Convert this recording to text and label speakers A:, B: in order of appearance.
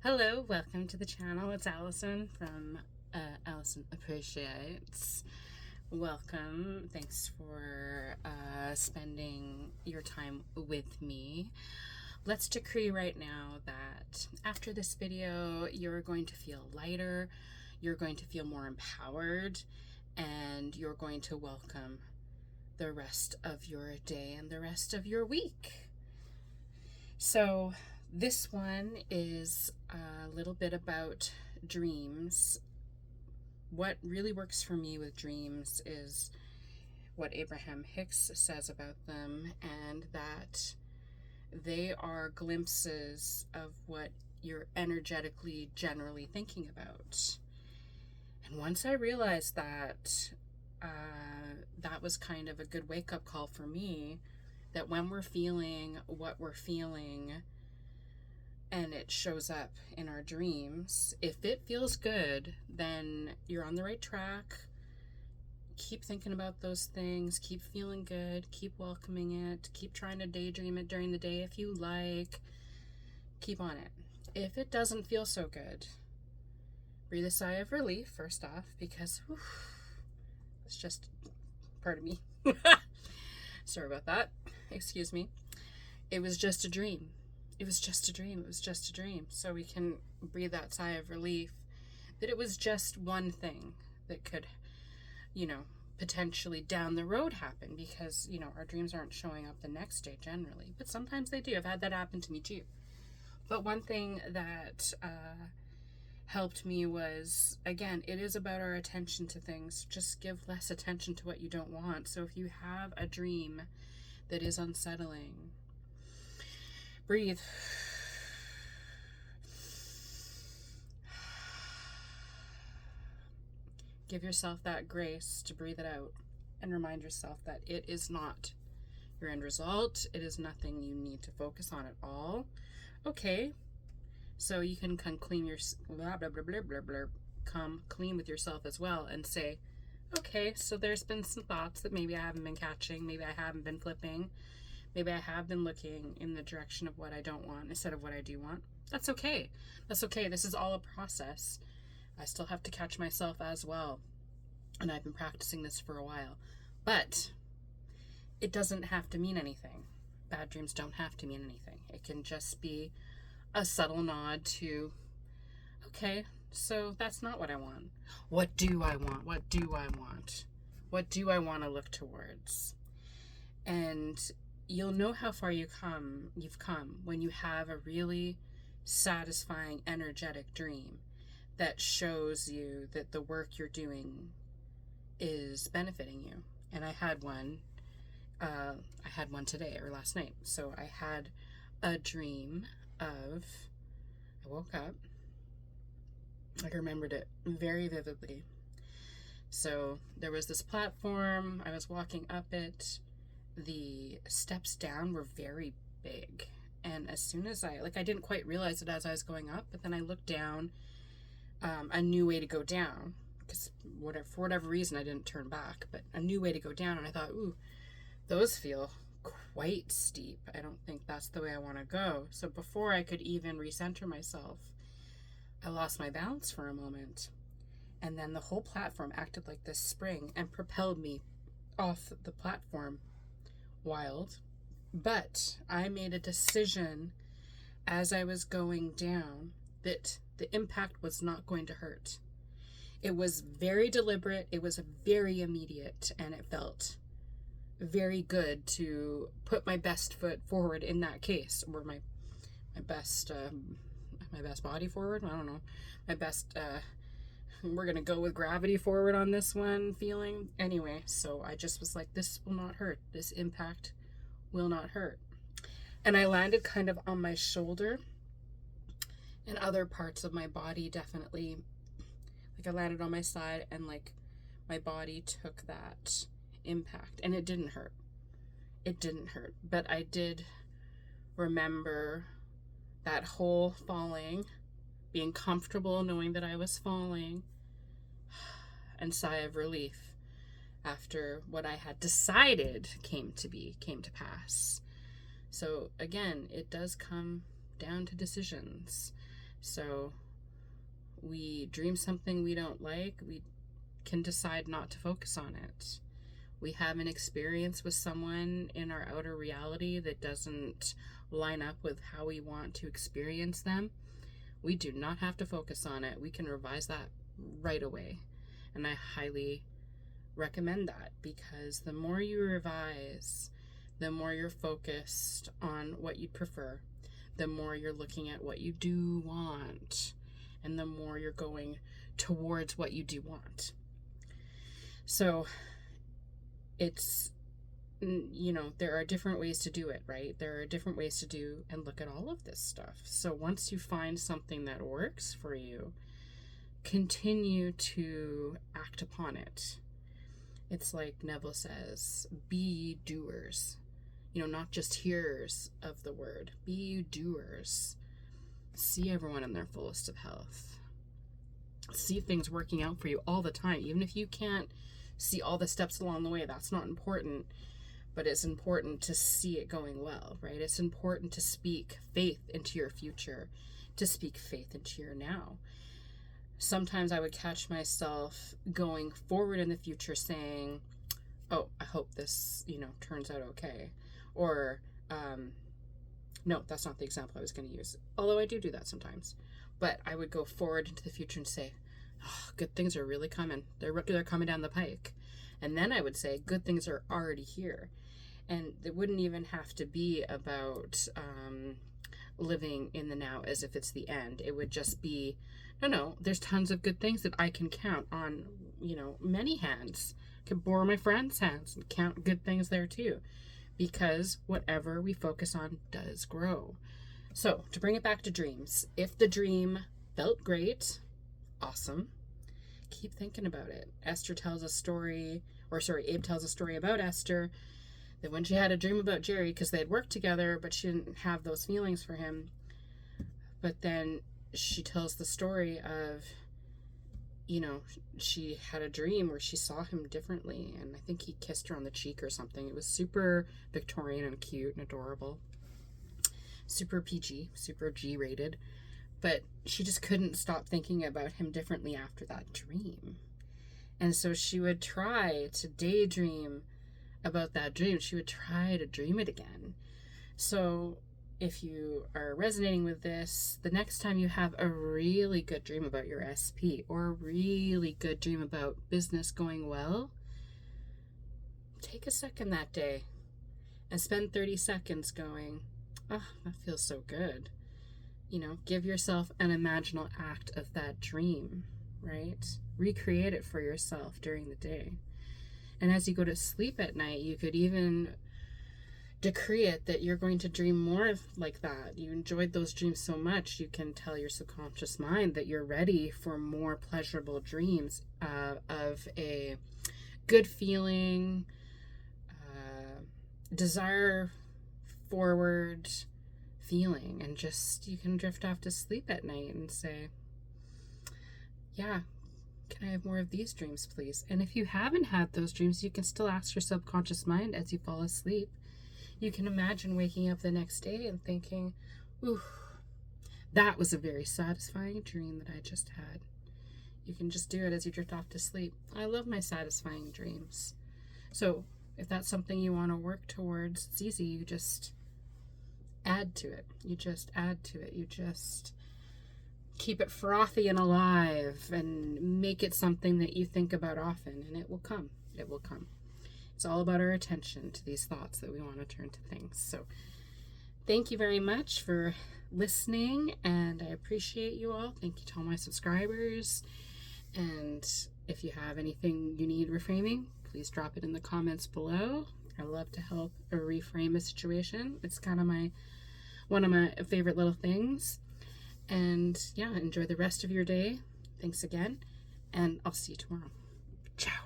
A: Hello, welcome to the channel. It's Allison from Allison Appreciates. Welcome. Thanks for spending your time with me. Let's decree right now that after this video, you're going to feel lighter, you're going to feel more empowered, and you're going to welcome the rest of your day and the rest of your week. So this one is a little bit about dreams. What really works for me with dreams is what Abraham Hicks says about them, and that they are glimpses of what you're energetically generally thinking about. And once I realized that, that was kind of a good wake-up call for me, that when we're feeling what we're feeling and it shows up in our dreams, if it feels good, then you're on the right track. Keep thinking about those things, keep feeling good, keep welcoming it, keep trying to daydream it during the day if you like. Keep on it. If it doesn't feel so good, breathe a sigh of relief first off, because it's just part of me. Sorry about that. Excuse me. It was just a dream. It was just a dream. It was just a dream. So we can breathe that sigh of relief that it was just one thing that could, potentially down the road happen, because, our dreams aren't showing up the next day generally, but sometimes they do. I've had that happen to me too. But one thing that helped me was, again, it is about our attention to things. Just give less attention to what you don't want. So if you have a dream that is unsettling, breathe. Give yourself that grace to breathe it out and remind yourself that it is not your end result. It is nothing you need to focus on at all. Okay, so you can come clean come clean with yourself as well and say, okay, so there's been some thoughts that maybe I haven't been catching, maybe I haven't been flipping, maybe I have been looking in the direction of what I don't want instead of what I do want. That's okay. That's okay. This is all a process. I still have to catch myself as well. And I've been practicing this for a while. But it doesn't have to mean anything. Bad dreams don't have to mean anything. It can just be a subtle nod to, okay, so that's not what I want. What do I want? What do I want? What do I want to look towards? And you'll know how far you've come when you have a really satisfying, energetic dream that shows you that the work you're doing is benefiting you. And I had one today or last night. So I had a dream of, I woke up, I remembered it very vividly. So there was this platform, I was walking up it, the steps down were very big. And as soon as I didn't quite realize it as I was going up, but then I looked down, a new way to go down, because for whatever reason I didn't turn back, but a new way to go down, and I thought, ooh, those feel quite steep. I don't think that's the way I want to go. So before I could even recenter myself, I lost my balance for a moment, and then the whole platform acted like this spring and propelled me off the platform. Wild. But I made a decision as I was going down that the impact was not going to hurt. It was very deliberate, it was very immediate, and it felt very good to put my best foot forward in that case, or my best body forward. I don't know, my best. We're gonna go with gravity forward on this one feeling. Anyway, so I just was like, this will not hurt. This impact will not hurt. And I landed kind of on my shoulder, and other parts of my body definitely, I landed on my side, and my body took that impact, and it didn't hurt. It didn't hurt, but I did remember that whole falling, being comfortable knowing that I was falling, and sigh of relief after what I had decided came to pass. So again, it does come down to decisions. So we dream something we don't like, we can decide not to focus on it. We have an experience with someone in our outer reality that doesn't line up with how we want to experience them. We do not have to focus on it. We can revise that right away. And I highly recommend that, because the more you revise, the more you're focused on what you'd prefer, the more you're looking at what you do want, and the more you're going towards what you do want. So it's, there are different ways to do it, right? There are different ways to do and look at all of this stuff. So once you find something that works for you, continue to act upon it. It's like Neville says, be doers. Not just hearers of the word. Be doers. See everyone in their fullest of health. See things working out for you all the time. Even if you can't see all the steps along the way, that's not important. But it's important to see it going well, right? It's important to speak faith into your future, to speak faith into your now. Sometimes I would catch myself going forward in the future saying, oh, I hope this, turns out okay. Or, no, that's not the example I was going to use. Although I do that sometimes. But I would go forward into the future and say, oh, good things are really coming. They're coming down the pike. And then I would say, good things are already here. And it wouldn't even have to be about living in the now as if it's the end. It would just be, no, there's tons of good things that I can count on, many hands. I can borrow my friend's hands and count good things there too. Because whatever we focus on does grow. So, to bring it back to dreams, if the dream felt great, awesome, keep thinking about it. Abe tells a story about Esther, that when she had a dream about Jerry, because they had worked together, but she didn't have those feelings for him. But then she tells the story of, she had a dream where she saw him differently, and I think he kissed her on the cheek or something. It was super Victorian and cute and adorable. Super PG, super G-rated. But she just couldn't stop thinking about him differently after that dream. And so she would try to daydream about that dream. She would try to dream it again. So if you are resonating with this, the next time you have a really good dream about your SP or a really good dream about business going well, take a second that day and spend 30 seconds going, oh, that feels so good. Give yourself an imaginal act of that dream, right? Recreate it for yourself during the day. And as you go to sleep at night, you could even decree it that you're going to dream more like that. You enjoyed those dreams so much, you can tell your subconscious mind that you're ready for more pleasurable dreams of a good feeling, desire forward feeling, and just you can drift off to sleep at night and say, yeah, can I have more of these dreams, please? And if you haven't had those dreams, you can still ask your subconscious mind as you fall asleep. You can imagine waking up the next day and thinking, ooh, that was a very satisfying dream that I just had. You can just do it as you drift off to sleep. I love my satisfying dreams. So if that's something you want to work towards, it's easy. You just add to it. You just keep it frothy and alive and make it something that you think about often, and it will come. It will come. It's all about our attention to these thoughts that we want to turn to things. So thank you very much for listening, and I appreciate you all. Thank you to all my subscribers. And if you have anything you need reframing, please drop it in the comments below. I love to help reframe a situation. It's kind of one of my favorite little things. And yeah, enjoy the rest of your day. Thanks again, and I'll see you tomorrow. Ciao.